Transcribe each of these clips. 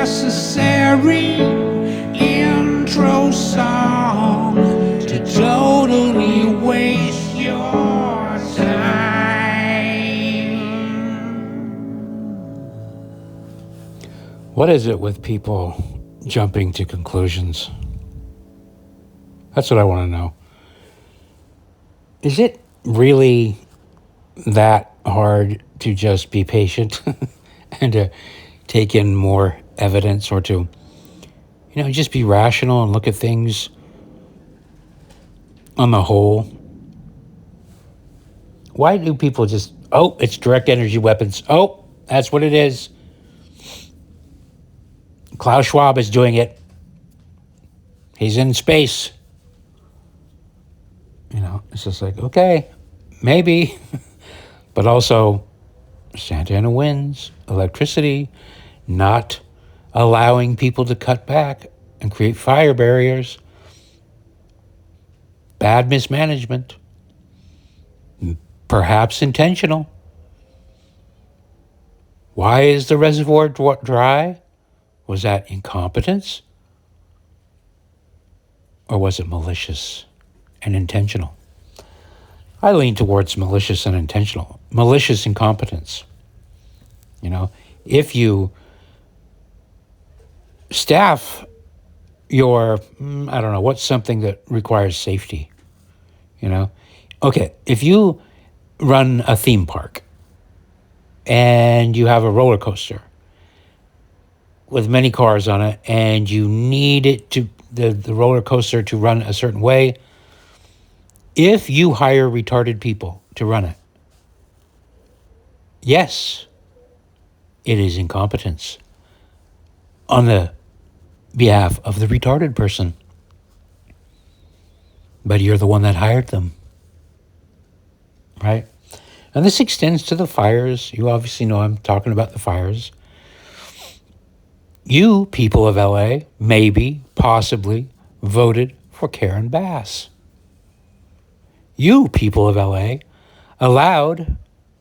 unnecessary intro song to totally waste your time. What is it with people jumping to conclusions? That's what I want to know. Is it really that hard to just be patient and to take in more evidence, or to, just be rational and look at things on the whole? Why do people just, it's direct energy weapons. That's what it is. Klaus Schwab is doing it. He's in space. It's just like, okay, maybe. But also, Santa Ana winds, electricity, not allowing people to cut back and create fire barriers, bad mismanagement, perhaps intentional. Why is the reservoir dry? Was that incompetence? Or was it malicious and intentional? I lean towards malicious and intentional. Malicious incompetence. If you staff your, what's something that requires safety? Okay, if you run a theme park and you have a roller coaster with many cars on it, and you need it to the roller coaster to run a certain way, if you hire retarded people to run it, yes, it is incompetence on the behalf of the retarded person. But you're the one that hired them, right? And this extends to the fires. You obviously know I'm talking about the fires. You, people of LA, maybe, possibly, voted for Karen Bass. You, people of LA, allowed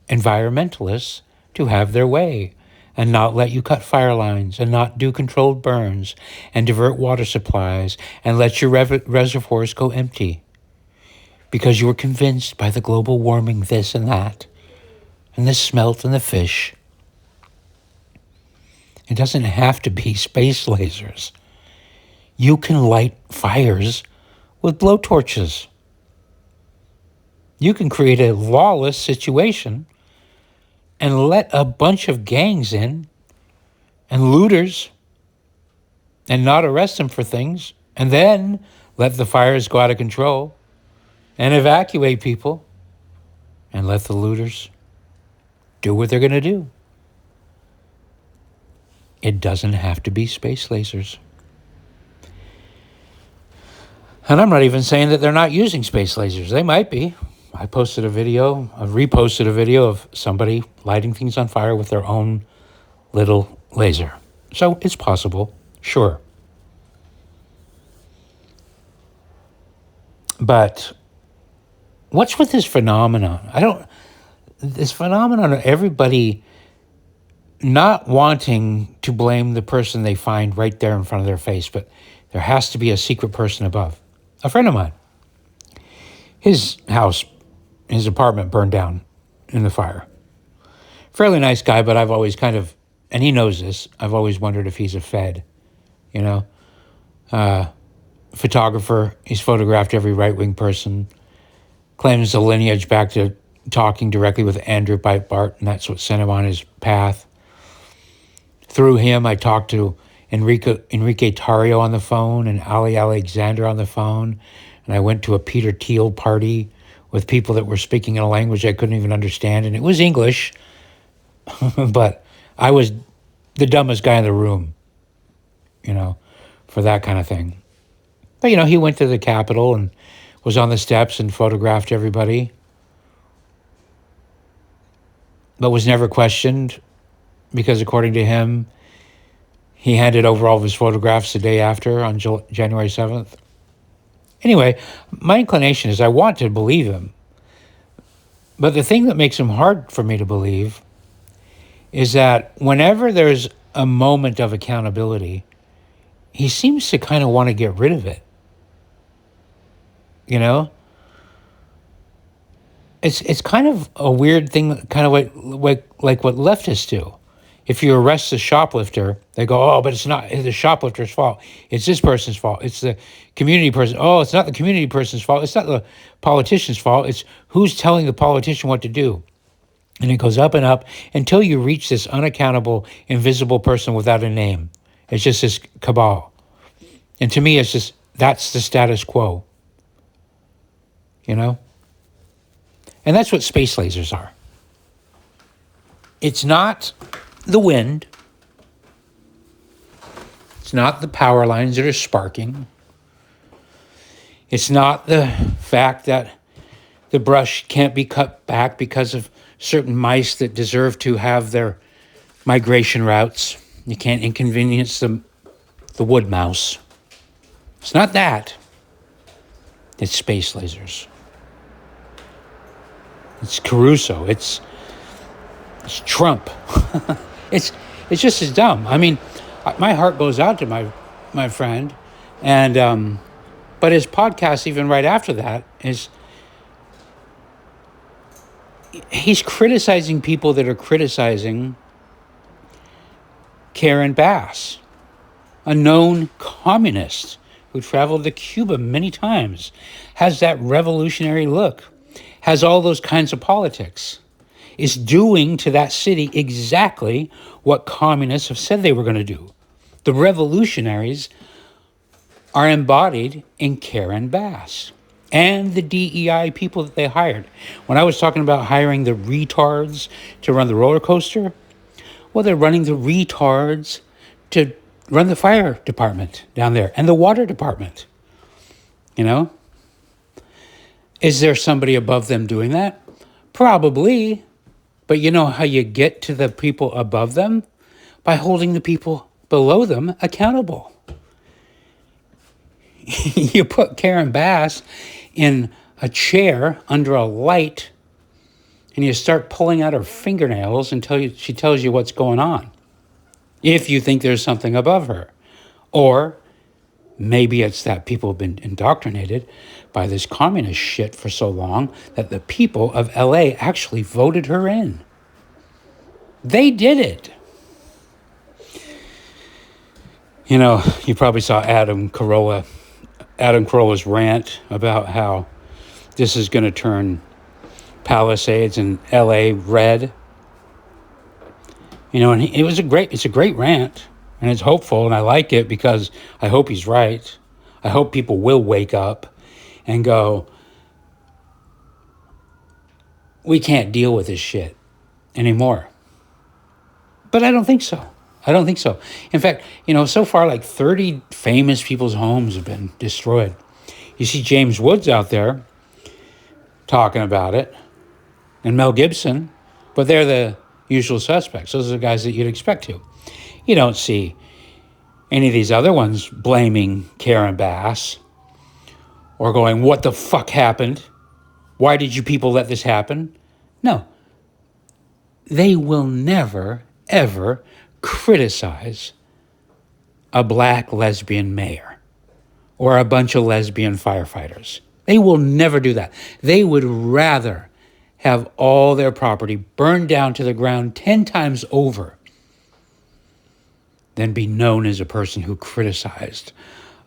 environmentalists to have their way and not let you cut fire lines and not do controlled burns and divert water supplies and let your reservoirs go empty because you were convinced by the global warming this and that and the smelt and the fish. It doesn't have to be space lasers. You can light fires with blowtorches. You can create a lawless situation and let a bunch of gangs in and looters and not arrest them for things, and then let the fires go out of control and evacuate people and let the looters do what they're going to do. It doesn't have to be space lasers. And I'm not even saying that they're not using space lasers. They might be. I reposted a video of somebody lighting things on fire with their own little laser. So it's possible, sure. But what's with this phenomenon? This phenomenon of everybody not wanting to blame the person they find right there in front of their face, but there has to be a secret person above. A friend of mine, his apartment burned down in the fire. Fairly nice guy, but I've always and he knows this, I've always wondered if he's a Fed, photographer. He's photographed every right-wing person, claims the lineage back to talking directly with Andrew Breitbart, and that's what sent him on his path. Through him, I talked to Enrique Tarrio on the phone and Ali Alexander on the phone, and I went to a Peter Thiel party with people that were speaking in a language I couldn't even understand, and it was English, but I was the dumbest guy in the room, for that kind of thing. But, he went to the Capitol and was on the steps and photographed everybody, but was never questioned because, according to him, he handed over all of his photographs the day after on January 7th. Anyway, my inclination is I want to believe him. But the thing that makes him hard for me to believe is that whenever there's a moment of accountability, he seems to kind of want to get rid of it. You know? It's kind of a weird thing, kind of like what leftists do. If you arrest a shoplifter, they go, oh, but it's not the shoplifter's fault. It's this person's fault. It's the community person. Oh, it's not the community person's fault. It's not the politician's fault. It's who's telling the politician what to do. And it goes up and up until you reach this unaccountable, invisible person without a name. It's just this cabal. And to me, it's just, that's the status quo. You know? And that's what space lasers are. It's not the wind. It's not the power lines that are sparking. It's not the fact that the brush can't be cut back because of certain mice that deserve to have their migration routes. You can't inconvenience the wood mouse. It's not that. It's space lasers. It's Caruso. It's Trump. it's just as dumb. I mean, my heart goes out to my friend, and but his podcast, even right after that, is he's criticizing people that are criticizing Karen Bass, a known communist who traveled to Cuba many times, has that revolutionary look, has all those kinds of politics, is doing to that city exactly what communists have said they were going to do. The revolutionaries are embodied in Karen Bass and the DEI people that they hired. When I was talking about hiring the retards to run the roller coaster, well, they're running the retards to run the fire department down there and the water department. You know? Is there somebody above them doing that? Probably. But you know how you get to the people above them? By holding the people below them accountable. You put Karen Bass in a chair under a light and you start pulling out her fingernails until she tells you what's going on. If you think there's something above her. Or maybe it's that people have been indoctrinated by this communist shit for so long that the people of LA actually voted her in. They did it. You know, you probably saw Adam Carolla's rant about how this is going to turn Palisades and LA red. You know, and it's a great rant, and it's hopeful, and I like it because I hope he's right. I hope people will wake up and go, we can't deal with this shit anymore. But I don't think so. In fact, you know, so far like 30 famous people's homes have been destroyed. You see James Woods out there talking about it, and Mel Gibson, but they're the usual suspects. Those are the guys that you'd expect to. You don't see any of these other ones blaming Karen Bass or going, what the fuck happened? Why did you people let this happen? No. They will never, ever criticize a black lesbian mayor or a bunch of lesbian firefighters. They will never do that. They would rather have all their property burned down to the ground 10 times over than be known as a person who criticized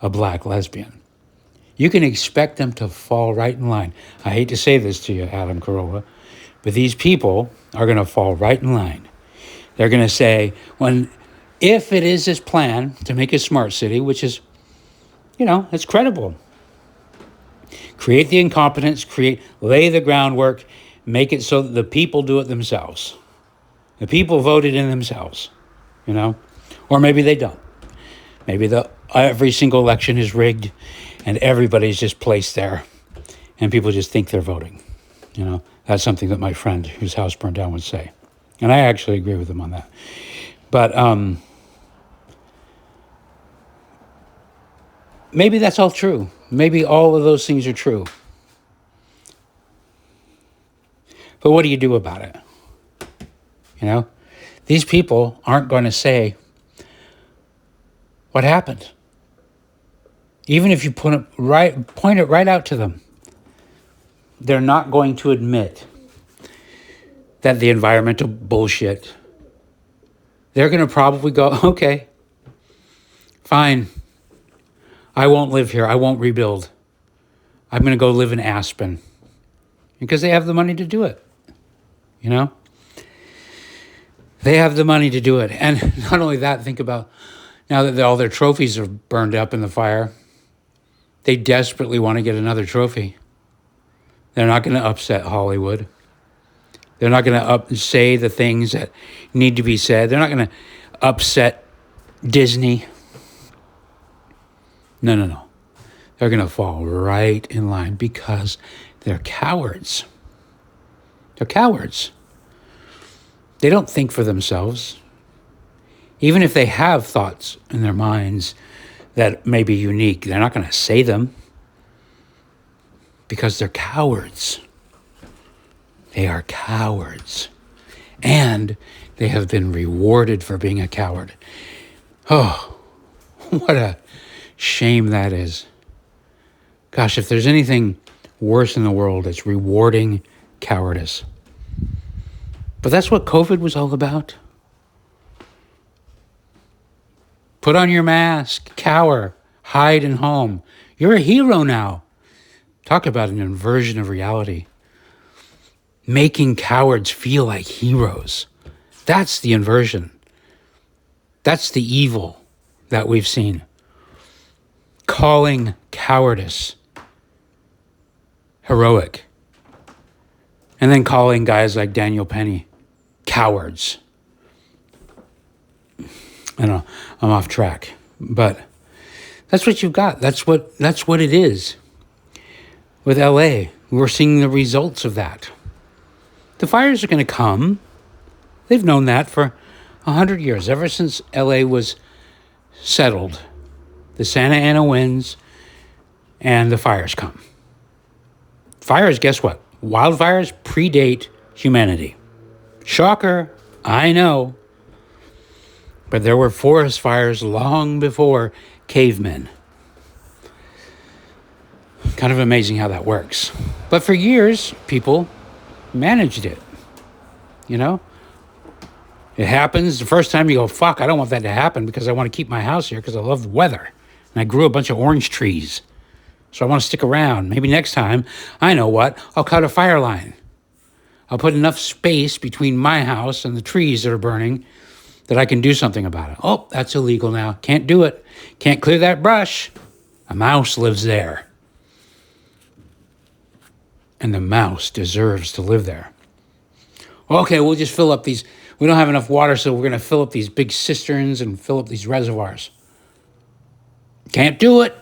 a black lesbian. You can expect them to fall right in line. I hate to say this to you, Adam Carolla, but these people are going to fall right in line. They're going to say, if it is this plan to make a smart city, which is, you know, it's credible. Create the incompetence, lay the groundwork, make it so that the people do it themselves. The people voted in themselves, you know, or maybe they don't. Maybe every single election is rigged and everybody's just placed there and people just think they're voting. You know, that's something that my friend whose house burned down would say. And I actually agree with him on that. But maybe that's all true. Maybe all of those things are true. But what do you do about it? You know, these people aren't going to say, What happened? Even if you point it right out to them, they're not going to admit that the environmental bullshit. They're going to probably go, okay, fine. I won't live here. I won't rebuild. I'm going to go live in Aspen. Because they have the money to do it. You know? They have the money to do it. And not only that, think about now that all their trophies are burned up in the fire, they desperately want to get another trophy. They're not going to upset Hollywood. They're not going to say the things that need to be said. They're not going to upset Disney. No. They're going to fall right in line because they're cowards. They're cowards. They don't think for themselves. Even if they have thoughts in their minds that may be unique, they're not going to say them because they're cowards. They are cowards. And they have been rewarded for being a coward. Oh, what a shame that is. Gosh, if there's anything worse in the world, it's rewarding cowardice. But that's what COVID was all about. Put on your mask, cower, hide in home. You're a hero now. Talk about an inversion of reality. Making cowards feel like heroes. That's the inversion. That's the evil that we've seen. Calling cowardice heroic. And then calling guys like Daniel Penny cowards. I know I'm off track, but that's what you've got. That's what it is. With LA, we're seeing the results of that. The fires are going to come. They've known that for 100 years, ever since LA was settled. The Santa Ana winds and the fires come. Fires, guess what? Wildfires predate humanity. Shocker, I know. But there were forest fires long before cavemen. Kind of amazing how that works. But for years, people managed it. You know? It happens. The first time you go, fuck, I don't want that to happen because I want to keep my house here because I love the weather. And I grew a bunch of orange trees. So I want to stick around. Maybe next time, I know what, I'll cut a fire line. I'll put enough space between my house and the trees that are burning that I can do something about it. Oh, that's illegal now. Can't do it. Can't clear that brush. A mouse lives there. And the mouse deserves to live there. Okay, we'll just fill up these. We don't have enough water, so we're going to fill up these big cisterns and fill up these reservoirs. Can't do it.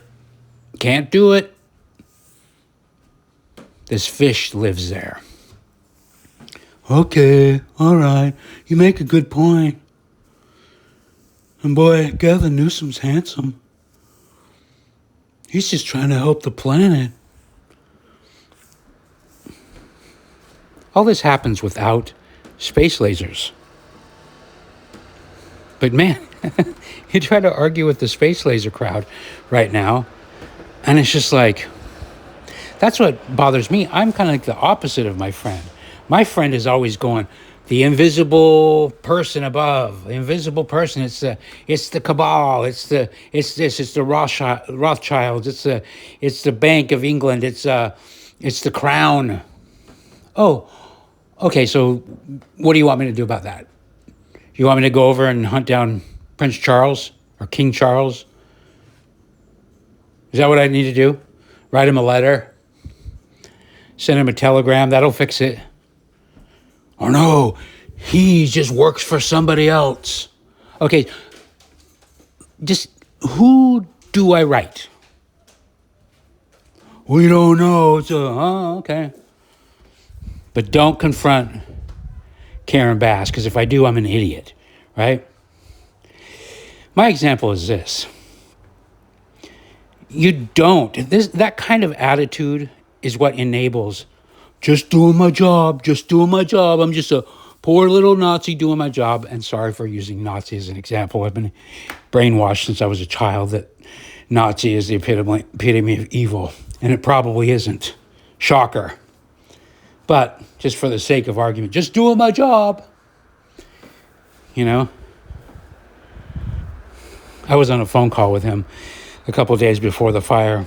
Can't do it. This fish lives there. Okay, all right. You make a good point. And boy, Gavin Newsom's handsome. He's just trying to help the planet. All this happens without space lasers. But man, you try to argue with the space laser crowd right now, and it's just like, that's what bothers me. I'm kind of like the opposite of my friend. My friend is always going, the invisible person above, the invisible person. It's the cabal. It's the Rothschilds. It's the Bank of England. It's the crown. Oh, okay. So, what do you want me to do about that? You want me to go over and hunt down Prince Charles or King Charles? Is that what I need to do? Write him a letter? Send him a telegram? That'll fix it. Oh no, he just works for somebody else. Okay, just who do I write? We don't know. Okay. But don't confront Karen Bass, because if I do, I'm an idiot, right? My example is this. That kind of attitude is what enables just doing my job. I'm just a poor little Nazi doing my job. And sorry for using Nazi as an example. I've been brainwashed since I was a child that Nazi is the epitome of evil, and it probably isn't. Shocker. But just for the sake of argument, just doing my job. You know? I was on a phone call with him a couple of days before the fire,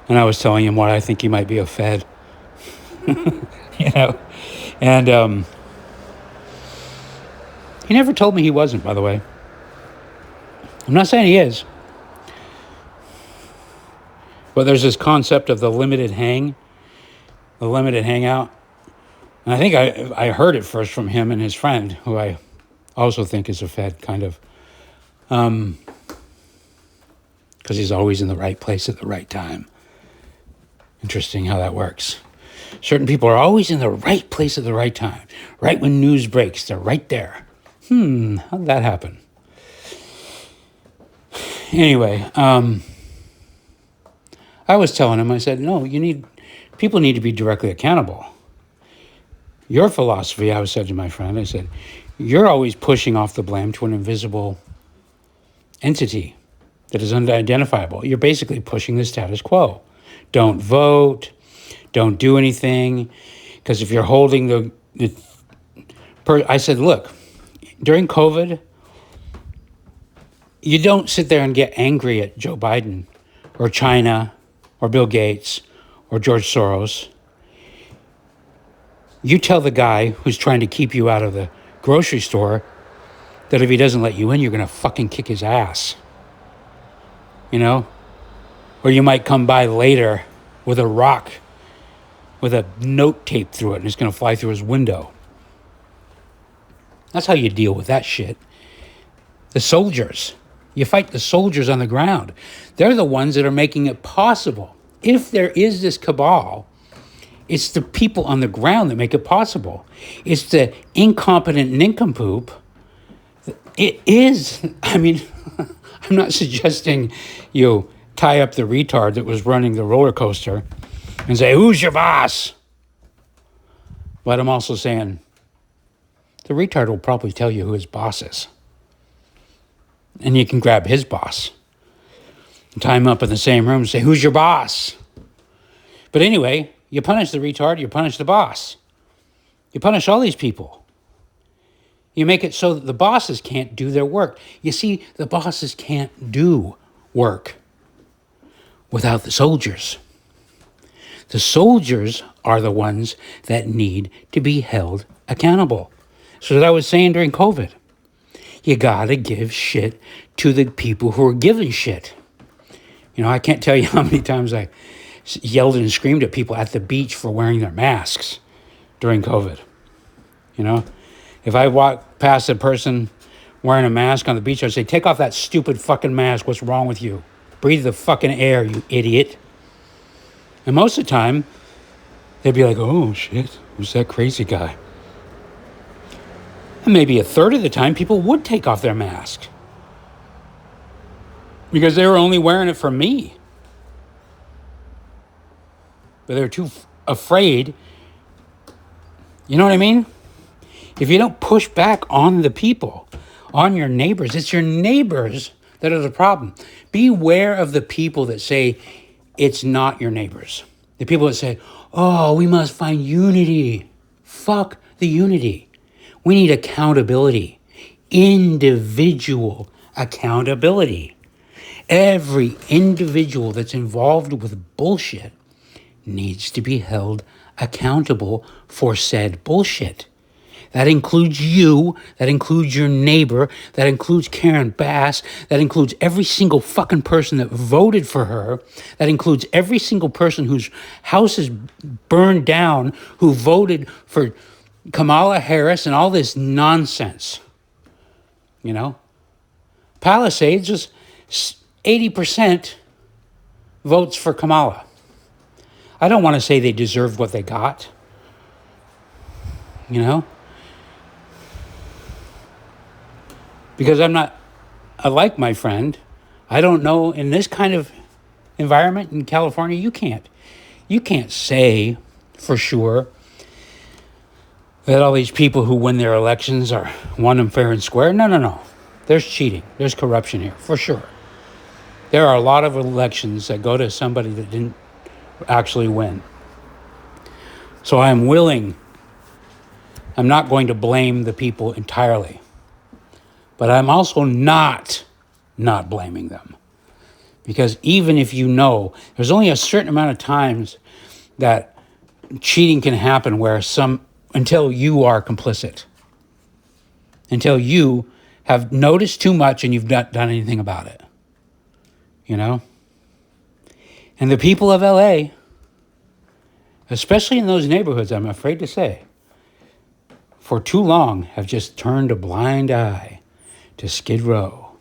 and I was telling him why I think he might be a Fed. You know? And he never told me he wasn't, by the way. I'm not saying he is. But there's this concept of the limited hangout. And I think I heard it first from him and his friend, who I also think is a Fed, kind of. Because he's always in the right place at the right time. Interesting how that works. Certain people are always in the right place at the right time. Right when news breaks, they're right there. How did that happen? Anyway, I was telling him, I said, no, people need to be directly accountable. Your philosophy, I said to my friend, I said, you're always pushing off the blame to an invisible entity that is unidentifiable. You're basically pushing the status quo. Don't vote. Don't do anything. Because if you're holding I said, look, during COVID, you don't sit there and get angry at Joe Biden or China or Bill Gates or George Soros. You tell the guy who's trying to keep you out of the grocery store that if he doesn't let you in, you're going to fucking kick his ass. You know? Or you might come by later with a rock with a note taped through it and it's going to fly through his window. That's how you deal with that shit. The soldiers. You fight the soldiers on the ground. They're the ones that are making it possible. If there is this cabal, it's the people on the ground that make it possible. It's the incompetent nincompoop. It is, I'm not suggesting you tie up the retard that was running the roller coaster and say, who's your boss? But I'm also saying the retard will probably tell you who his boss is. And you can grab his boss and tie him up in the same room and say, who's your boss? But anyway, you punish the retard, you punish the boss. You punish all these people. You make it so that the bosses can't do their work. You see, the bosses can't do work without the soldiers. The soldiers are the ones that need to be held accountable. So as I was saying during COVID, you gotta give shit to the people who are giving shit. You know, I can't tell you how many times I yelled and screamed at people at the beach for wearing their masks during COVID. You know, if I walk past a person wearing a mask on the beach, I'd say, take off that stupid fucking mask. What's wrong with you? Breathe the fucking air, you idiot. And most of the time, they'd be like, oh shit, who's that crazy guy? And maybe a third of the time, people would take off their mask because they were only wearing it for me. But they're too afraid. You know what I mean? If you don't push back on the people, on your neighbors, it's your neighbors that are the problem. Beware of the people that say it's not your neighbors. The people that say, oh, we must find unity. Fuck the unity. We need accountability, individual accountability. Every individual that's involved with bullshit needs to be held accountable for said bullshit. That includes you, that includes your neighbor, that includes Karen Bass, that includes every single fucking person that voted for her, that includes every single person whose house is burned down, who voted for Kamala Harris and all this nonsense. You know? Palisades was 80% votes for Kamala. I don't want to say they deserved what they got. You know? Because I like my friend. I don't know, in this kind of environment in California, you can't say for sure that all these people who win their elections are won them fair and square. No. There's cheating. There's corruption here, for sure. There are a lot of elections that go to somebody that didn't actually win. So I'm not going to blame the people entirely. But I'm also not blaming them. Because even if you know, there's only a certain amount of times that cheating can happen until you are complicit. Until you have noticed too much and you've not done anything about it. You know? And the people of LA, especially in those neighborhoods, I'm afraid to say, for too long have just turned a blind eye to Skid Row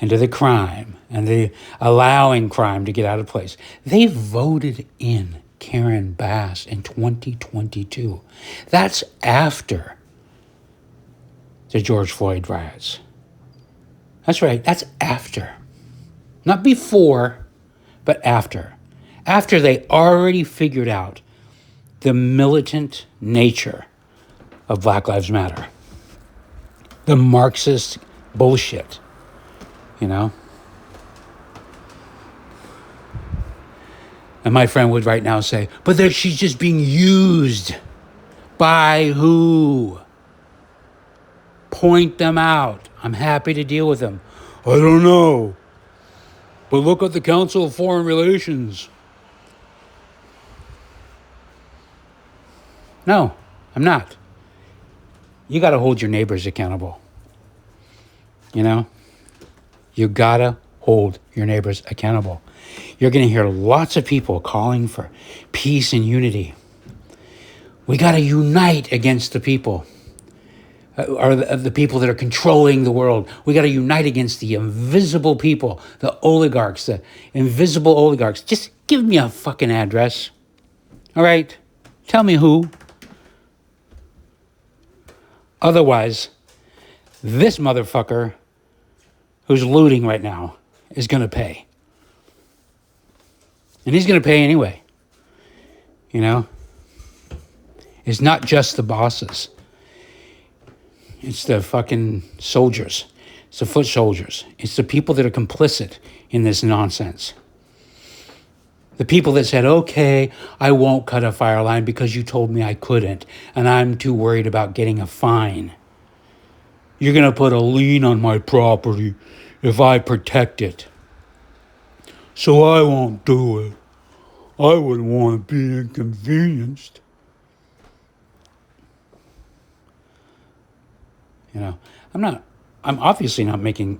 and to the crime and the allowing crime to get out of place. They voted in Karen Bass in 2022. That's after the George Floyd riots. That's right, that's after. Not before, but after. After they already figured out the militant nature of Black Lives Matter. The Marxist bullshit, you know? And my friend would right now say, but she's just being used. By who? Point them out. I'm happy to deal with them. I don't know. But look at the Council of Foreign Relations. No, I'm not. You got to hold your neighbors accountable. You know? You got to hold your neighbors accountable. You're going to hear lots of people calling for peace and unity. We got to unite against the people. Or the people that are controlling the world. We got to unite against the invisible people, the oligarchs, the invisible oligarchs. Just give me a fucking address. All right? Tell me who. Otherwise, this motherfucker who's looting right now is going to pay. And he's going to pay anyway. You know? It's not just the bosses. It's the fucking soldiers. It's the foot soldiers. It's the people that are complicit in this nonsense. The people that said, okay, I won't cut a fire line because you told me I couldn't, and I'm too worried about getting a fine. You're going to put a lien on my property if I protect it. So I won't do it. I wouldn't want to be inconvenienced. You know, I'm obviously not making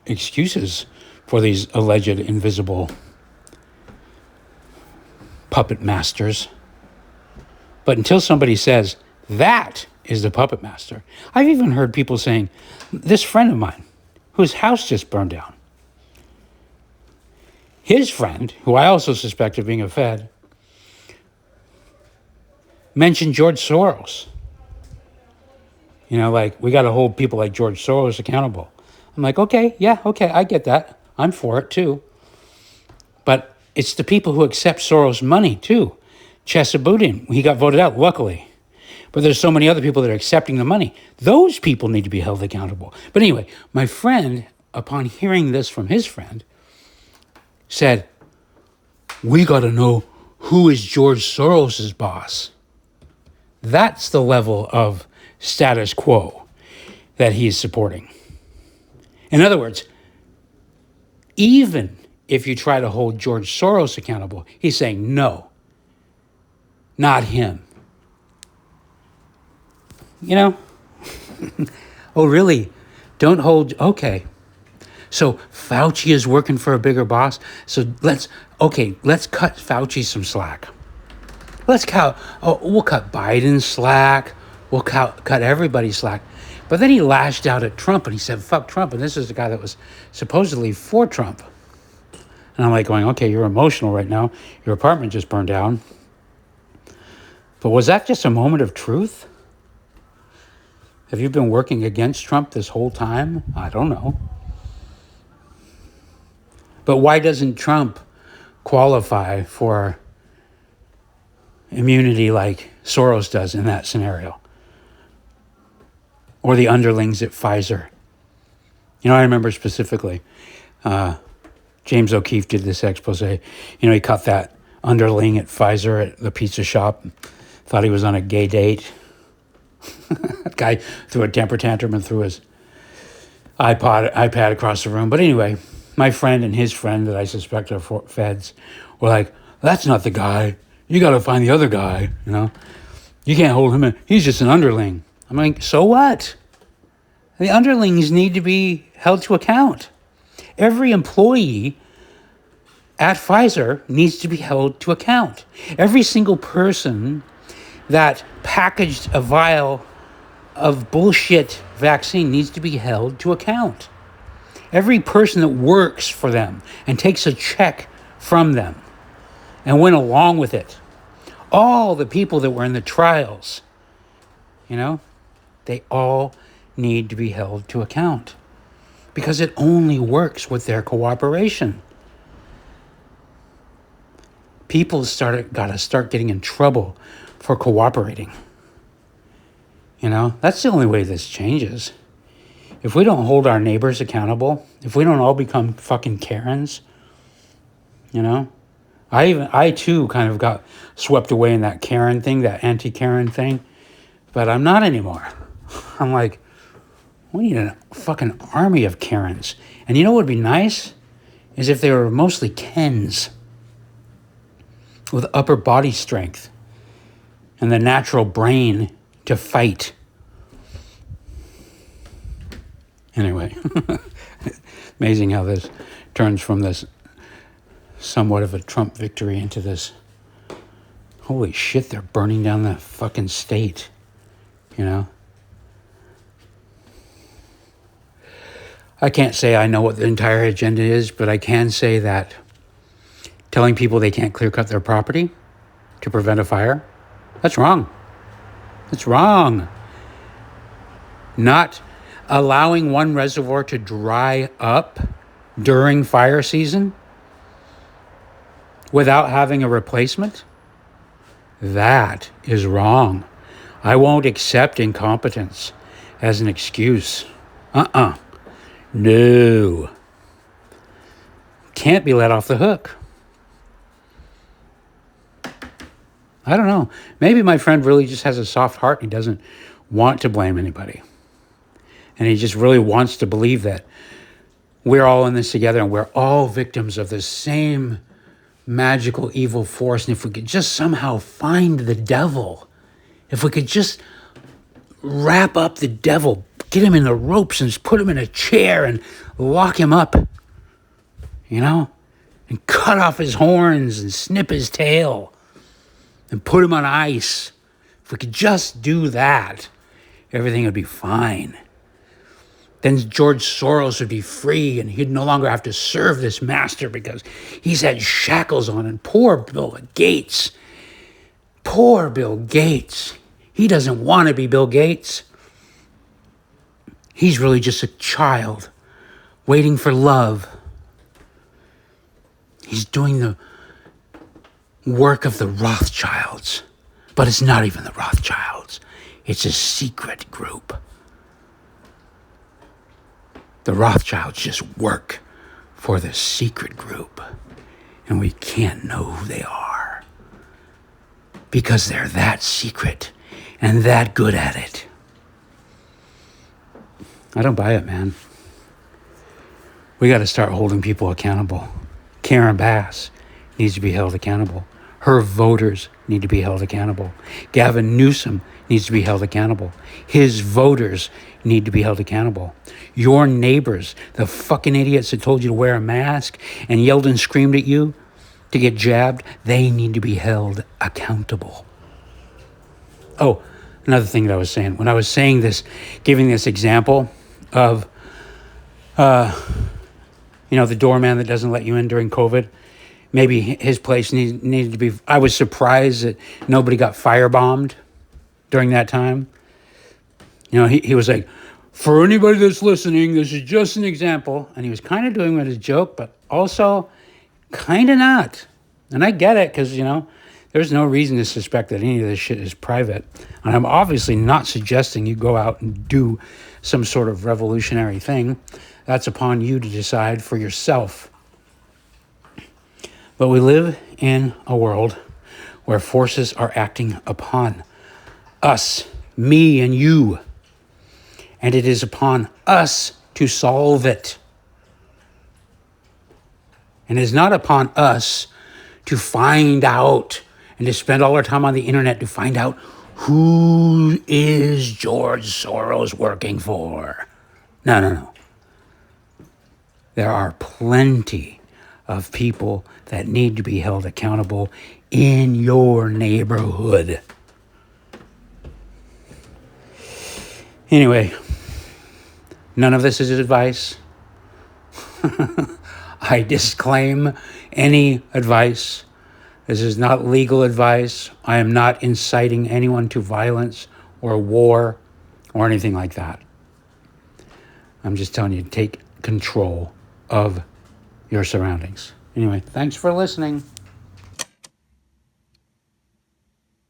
excuses for these alleged invisible puppet masters. But until somebody says, that is the puppet master. I've even heard people saying, this friend of mine, whose house just burned down, his friend, who I also suspect of being a Fed, mentioned George Soros. You know, like, we got to hold people like George Soros accountable. I'm like, okay, I get that. I'm for it, too. But it's the people who accept Soros' money, too. Chesabutin, he got voted out, luckily. But there's so many other people that are accepting the money. Those people need to be held accountable. But anyway, my friend, upon hearing this from his friend, said, we got to know who is George Soros' boss. That's the level of status quo that he's supporting. In other words, even if you try to hold George Soros accountable, he's saying, no, not him. You know? Oh, really? Don't hold, okay. So Fauci is working for a bigger boss. So let's cut Fauci some slack. We'll cut Biden slack. We'll cut everybody slack. But then he lashed out at Trump and he said, fuck Trump. And this is the guy that was supposedly for Trump. And I'm like going, okay, you're emotional right now. Your apartment just burned down. But was that just a moment of truth? Have you been working against Trump this whole time? I don't know. But why doesn't Trump qualify for immunity like Soros does in that scenario? Or the underlings at Pfizer? I remember specifically, James O'Keefe did this expose. He caught that underling at Pfizer at the pizza shop, thought he was on a gay date. That guy threw a temper tantrum and threw his iPad across the room. But anyway, my friend and his friend that I suspect are feds were like, that's not the guy. You got to find the other guy, You can't hold him in. He's just an underling. I'm like, so what? The underlings need to be held to account. Every employee at Pfizer needs to be held to account. Every single person that packaged a vial of bullshit vaccine needs to be held to account. Every person that works for them and takes a check from them and went along with it. All the people that were in the trials, they all need to be held to account because it only works with their cooperation. People got to start getting in trouble for cooperating. That's the only way this changes. If we don't hold our neighbors accountable, if we don't all become fucking Karens, I too kind of got swept away in that Karen thing, that anti-Karen thing, but I'm not anymore. I'm like, we need a fucking army of Karens. And you know what would be nice? Is if they were mostly Kens with upper body strength and the natural brain to fight. Anyway, amazing how this turns from this somewhat of a Trump victory into this, holy shit, they're burning down the fucking state, I can't say I know what the entire agenda is, but I can say that telling people they can't clear cut their property to prevent a fire, that's wrong. That's wrong. Not allowing one reservoir to dry up during fire season without having a replacement, that is wrong. I won't accept incompetence as an excuse. No. Can't be let off the hook. I don't know. Maybe my friend really just has a soft heart and he doesn't want to blame anybody. And he just really wants to believe that we're all in this together and we're all victims of the same magical evil force. And if we could just somehow find the devil, if we could just wrap up the devil, get him in the ropes and put him in a chair and lock him up, and cut off his horns and snip his tail and put him on ice. If we could just do that, everything would be fine. Then George Soros would be free and he'd no longer have to serve this master because he's had shackles on. And poor Bill Gates. Poor Bill Gates. He doesn't want to be Bill Gates. He's really just a child waiting for love. He's doing the work of the Rothschilds. But it's not even the Rothschilds. It's a secret group. The Rothschilds just work for the secret group. And we can't know who they are. Because they're that secret and that good at it. I don't buy it, man. We got to start holding people accountable. Karen Bass needs to be held accountable. Her voters need to be held accountable. Gavin Newsom needs to be held accountable. His voters need to be held accountable. Your neighbors, the fucking idiots that told you to wear a mask and yelled and screamed at you to get jabbed, they need to be held accountable. Oh, another thing that I was saying. When I was saying this, giving this example of, the doorman that doesn't let you in during COVID, maybe his place needed to be... I was surprised that nobody got firebombed during that time. He was like, for anybody that's listening, this is just an example. And he was kind of doing it as a joke, but also kind of not. And I get it because, There's no reason to suspect that any of this shit is private. And I'm obviously not suggesting you go out and do some sort of revolutionary thing. That's upon you to decide for yourself. But we live in a world where forces are acting upon us, me and you. And it is upon us to solve it. And it is not upon us to find out and to spend all our time on the internet to find out who is George Soros working for. No. There are plenty of people that need to be held accountable in your neighborhood. Anyway, none of this is advice. I disclaim any advice. This is not legal advice. I am not inciting anyone to violence or war or anything like that. I'm just telling you to take control of your surroundings. Anyway, thanks for listening.